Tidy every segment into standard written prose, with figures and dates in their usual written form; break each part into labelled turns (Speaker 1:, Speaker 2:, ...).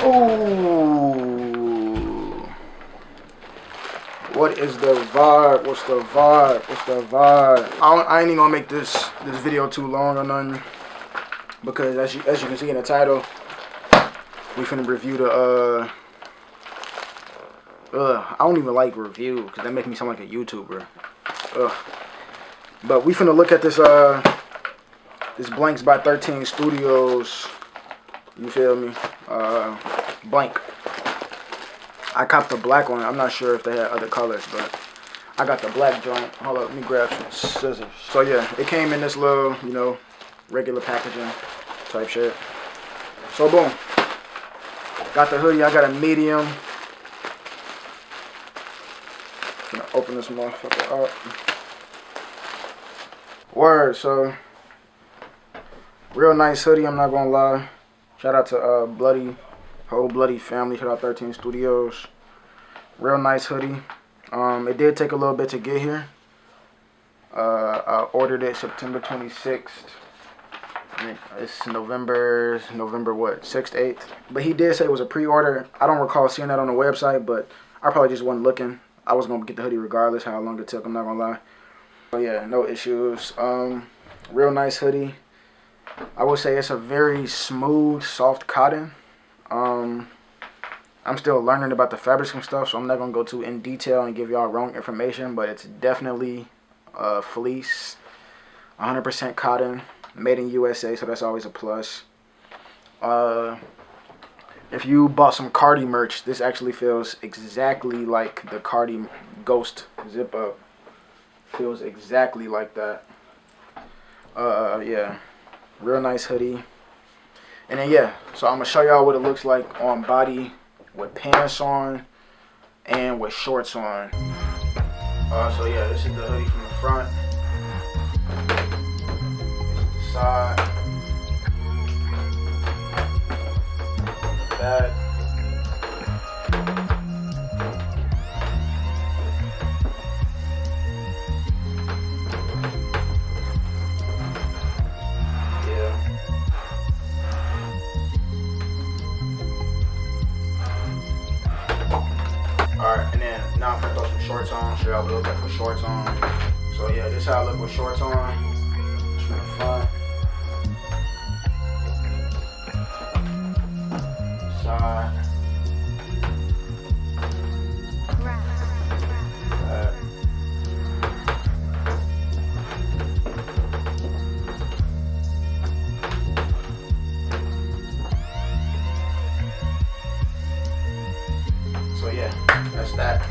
Speaker 1: Ooh. What is the vibe? What's the vibe? What's the vibe? I ain't even gonna make this video too long or nothing, because as you can see in the title, we finna review the I don't even like review because that makes me sound like a YouTuber. But we finna look at this this Blanks by 13 Studios. You feel me? Blank. I copped the black one. I'm not sure if they had other colors, but I got the black joint. Hold up, let me grab some scissors. So yeah, it came in this little, you know, regular packaging type shit. So boom. Got the hoodie. I got a medium. Gonna open this motherfucker up. Word. So real nice hoodie. I'm not gonna lie. Shout out to whole bloody family. Shout out 13 Studios. Real nice hoodie. It did take a little bit to get here. I ordered it September 26th. It's November what? 6th, 8th. But he did say it was a pre-order. I don't recall seeing that on the website, but I probably just wasn't looking. I was gonna get the hoodie regardless how long it took. I'm not gonna lie. But yeah, no issues. Real nice hoodie. I would say it's a very smooth, soft cotton. I'm still learning about the fabrics and stuff, so I'm not gonna go too in detail and give y'all wrong information, but it's definitely fleece, 100% cotton, made in USA, so that's always a plus. If you bought some Cardi merch, this actually feels exactly like the Cardi Ghost zip up. Feels exactly like that. Yeah, real nice hoodie. And then yeah, so I'm gonna show y'all what it looks like on body with pants on and with shorts on. So yeah, this is the hoodie from the front. This is the side. The back. Alright, and then now I'm gonna throw some shorts on, show y'all what it looks like with shorts on. So yeah, this is how I look with shorts on. Just from the front. Side. Back. So yeah, that's that.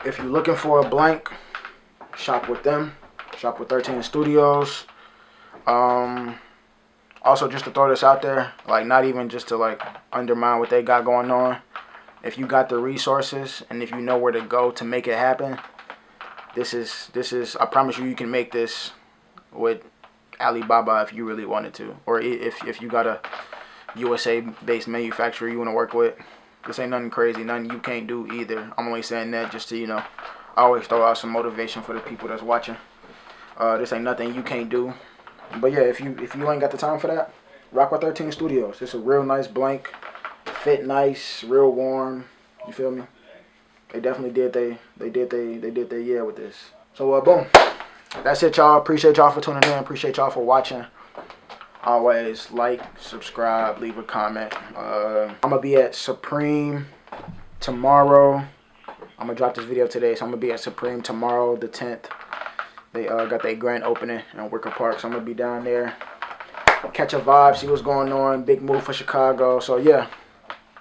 Speaker 1: If you're looking for a blank, shop with them. Shop with 13 Studios. Also, just to throw this out there, like not even just to like undermine what they got going on. If you got the resources and if you know where to go to make it happen, this is I promise you can make this with Alibaba if you really wanted to, or if you got a USA based manufacturer you want to work with. This ain't nothing crazy, nothing you can't do either. I'm only saying that just to, you know, I always throw out some motivation for the people that's watching. This ain't nothing you can't do. But yeah, if you ain't got the time for that, rock with 13 Studios. It's a real nice blank, fit nice, real warm. You feel me? They definitely did they did their yeah with this. So boom. That's it, y'all. Appreciate y'all for tuning in. Appreciate y'all for watching. Always like, subscribe, leave a comment. I'm gonna be at Supreme tomorrow. I'm gonna drop this video today, so I'm gonna be at Supreme tomorrow, the 10th. They got their grand opening in Wicker Park, so I'm gonna be down there, catch a vibe, see what's going on. Big move for Chicago. So yeah,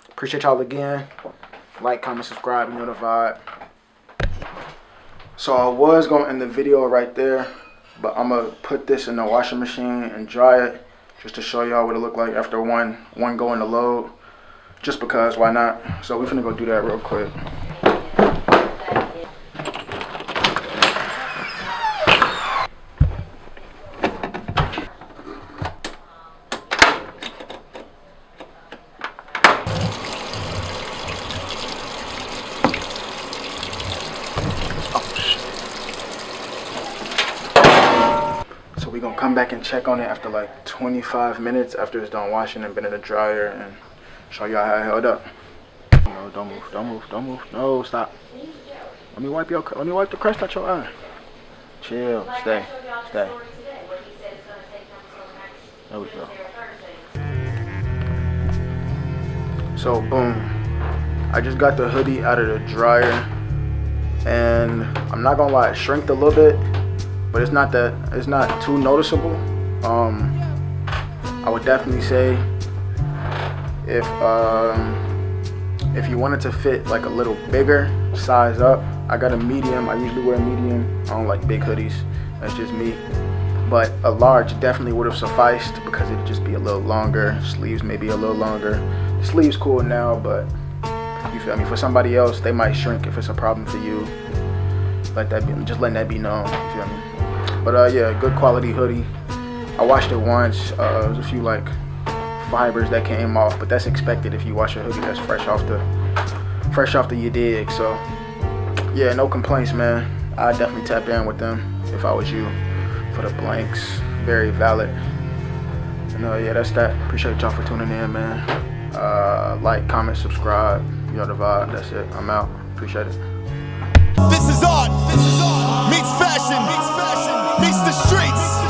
Speaker 1: appreciate y'all again. Like, comment, subscribe, you know the vibe. So I was gonna end the video right there, but I'm gonna put this in the washing machine and dry it, just to show y'all what it looked like after one go in the load. Just because, why not? So we're finna go do that real quick. So we're gonna come back and check on it after like 25 minutes after it's done washing and been in the dryer, and Show y'all how it held up. No, don't move, don't move, don't move. No, stop. Let me wipe the crust out your eye. Chill, stay. There we go. So boom, I just got the hoodie out of the dryer, and I'm not gonna lie, it shrinked a little bit, but it's not too noticeable. I would definitely say if you wanted to fit like a little bigger, size up. I got a medium. I usually wear a medium. I don't like big hoodies. That's just me. But a large definitely would have sufficed because it'd just be a little longer. Sleeves maybe a little longer. The sleeves cool now, but you feel me? For somebody else, they might shrink if it's a problem for you. Just letting that be known. You feel me? But yeah, good quality hoodie. I washed it once. There's a few like fibers that came off, but that's expected if you wash a hoodie that's fresh off the you dig. So yeah, no complaints, man. I'd definitely tap in with them if I was you for the blanks. Very valid. And yeah, that's that. Appreciate y'all for tuning in, man. Like, comment, subscribe. You know the vibe. That's it. I'm out. Appreciate it.
Speaker 2: This is art. Meets fashion. Meets the streets.